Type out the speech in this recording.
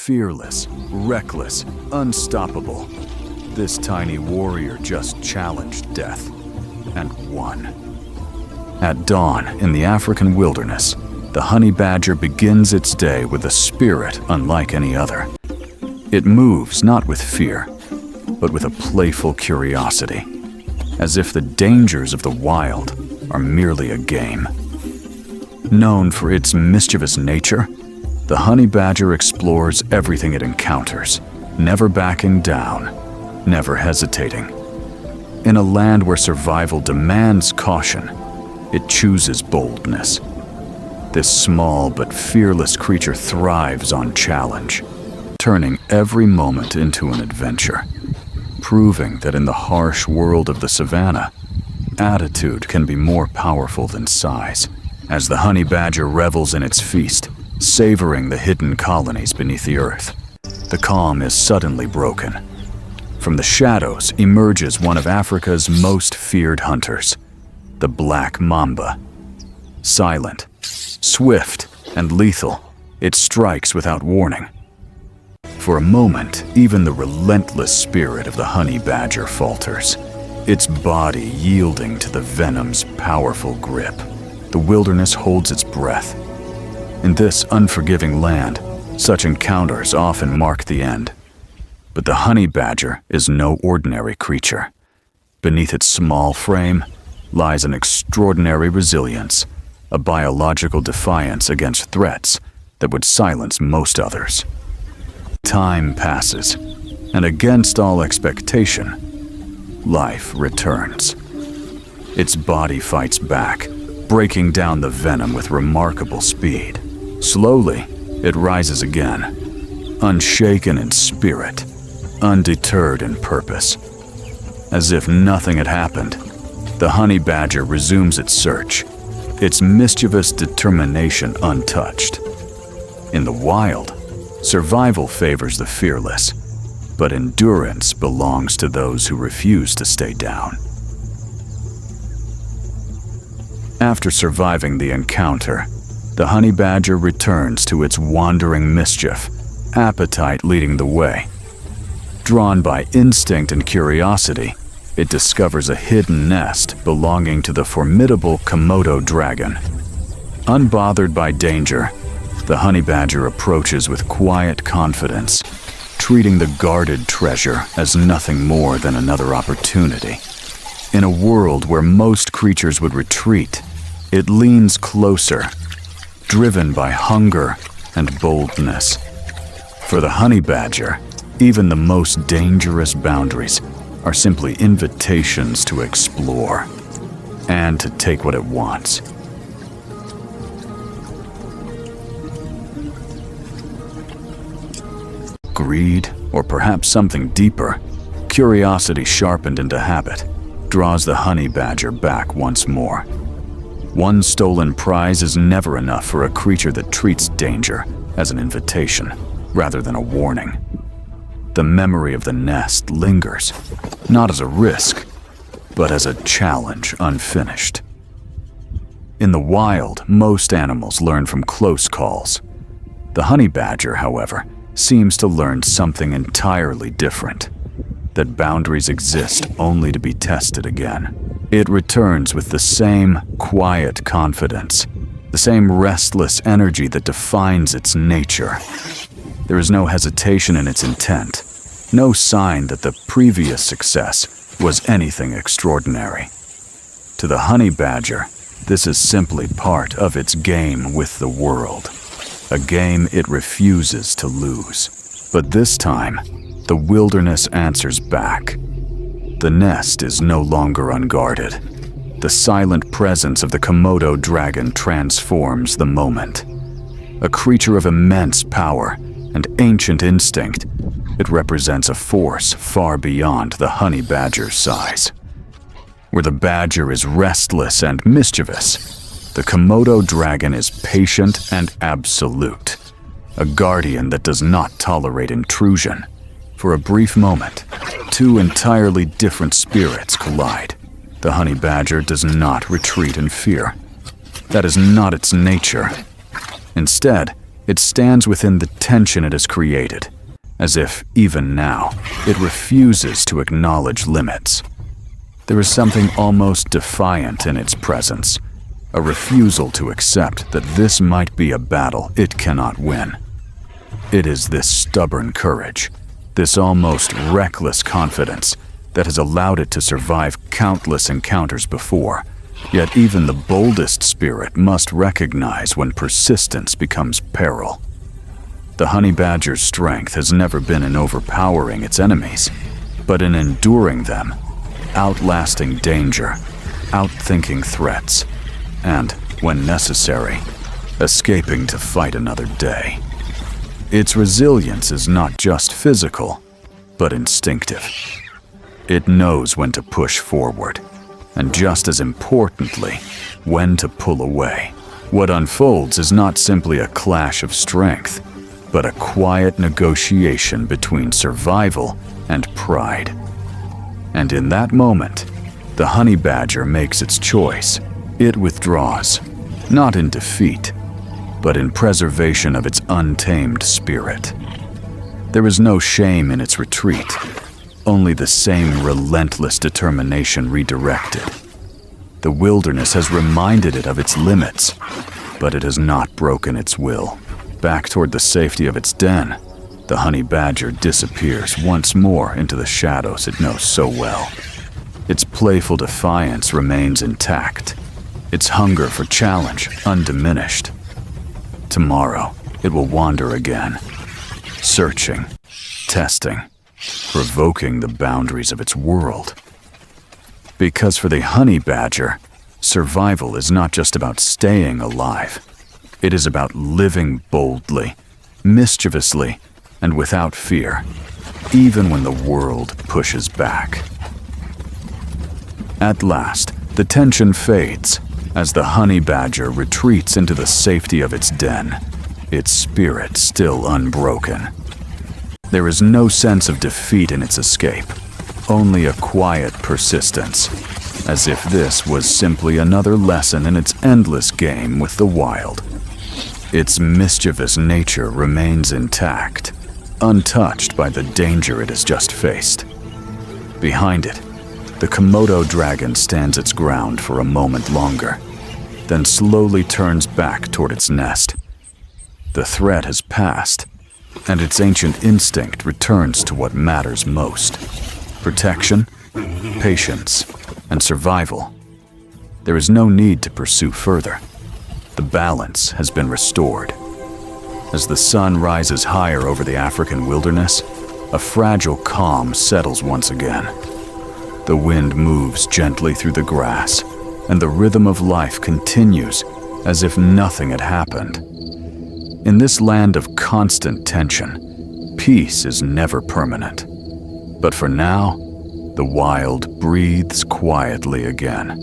Fearless, reckless, unstoppable, this tiny warrior just challenged death and won. At dawn in the African wilderness, the honey badger begins its day with a spirit unlike any other. It moves not with fear, but with a playful curiosity, as if the dangers of the wild are merely a game. Known for its mischievous nature, the honey badger explores everything it encounters, never backing down, never hesitating. In a land where survival demands caution, it chooses boldness. This small but fearless creature thrives on challenge, turning every moment into an adventure, proving that in the harsh world of the Savanna, attitude can be more powerful than size. As the honey badger revels in its feast, savoring the hidden colonies beneath the earth, the calm is suddenly broken. From the shadows emerges one of Africa's most feared hunters, the black mamba. Silent, swift, and lethal, it strikes without warning. For a moment, even the relentless spirit of the honey badger falters, its body yielding to the venom's powerful grip. The wilderness holds its breath. In this unforgiving land, such encounters often mark the end. But the honey badger is no ordinary creature. Beneath its small frame lies an extraordinary resilience, a biological defiance against threats that would silence most others. Time passes, and against all expectation, life returns. Its body fights back, breaking down the venom with remarkable speed. Slowly, it rises again, unshaken in spirit, undeterred in purpose. As if nothing had happened, the honey badger resumes its search, its mischievous determination untouched. In the wild, survival favors the fearless, but endurance belongs to those who refuse to stay down. After surviving the encounter, the honey badger returns to its wandering mischief, appetite leading the way. Drawn by instinct and curiosity, it discovers a hidden nest belonging to the formidable Komodo dragon. Unbothered by danger, the honey badger approaches with quiet confidence, treating the guarded treasure as nothing more than another opportunity. In a world where most creatures would retreat, it leans closer, driven by hunger and boldness. For the honey badger, even the most dangerous boundaries are simply invitations to explore and to take what it wants. Greed, or perhaps something deeper, curiosity sharpened into habit, draws the honey badger back once more. One stolen prize is never enough for a creature that treats danger as an invitation rather than a warning. The memory of the nest lingers, not as a risk, but as a challenge unfinished. In the wild, most animals learn from close calls. The honey badger, however, seems to learn something entirely different, that boundaries exist only to be tested again. It returns with the same quiet confidence, the same restless energy that defines its nature. There is no hesitation in its intent, no sign that the previous success was anything extraordinary. To the honey badger, this is simply part of its game with the world, a game it refuses to lose. But this time, the wilderness answers back. The nest is no longer unguarded. The silent presence of the Komodo dragon transforms the moment. A creature of immense power and ancient instinct, it represents a force far beyond the honey badger's size. Where the badger is restless and mischievous, the Komodo dragon is patient and absolute, a guardian that does not tolerate intrusion. For a brief moment, two entirely different spirits collide. The honey badger does not retreat in fear. That is not its nature. Instead, It stands within the tension it has created, as if, even now, it refuses to acknowledge limits. There is something almost defiant in its presence, a refusal to accept that this might be a battle it cannot win. It is this stubborn courage, this almost reckless confidence, that has allowed it to survive countless encounters before. Yet even the boldest spirit must recognize when persistence becomes peril. The honey badger's strength has never been in overpowering its enemies, but in enduring them, outlasting danger, outthinking threats, and, when necessary, escaping to fight another day. Its resilience is not just physical, but instinctive. It knows when to push forward, and just as importantly, when to pull away. What unfolds is not simply a clash of strength, but a quiet negotiation between survival and pride. And in that moment, the honey badger makes its choice. It withdraws, not in defeat, but in preservation of its untamed spirit. There is no shame in its retreat, only the same relentless determination redirected. The wilderness has reminded it of its limits, but it has not broken its will. Back toward the safety of its den, the honey badger disappears once more into the shadows it knows so well. Its playful defiance remains intact, its hunger for challenge undiminished. Tomorrow, it will wander again, searching, testing, provoking the boundaries of its world. Because for the honey badger, survival is not just about staying alive. It is about living boldly, mischievously, and without fear, even when the world pushes back. At last, the tension fades as the honey badger retreats into the safety of its den, its spirit still unbroken. There is no sense of defeat in its escape, only a quiet persistence, as if this was simply another lesson in its endless game with the wild. Its mischievous nature remains intact, untouched by the danger it has just faced. Behind it, the Komodo dragon stands its ground for a moment longer, then slowly turns back toward its nest. The threat has passed, and its ancient instinct returns to what matters most: protection, patience, and survival. There is no need to pursue further. The balance has been restored. As the sun rises higher over the African wilderness, a fragile calm settles once again. The wind moves gently through the grass, and the rhythm of life continues as if nothing had happened. In this land of constant tension, peace is never permanent. But for now, the wild breathes quietly again.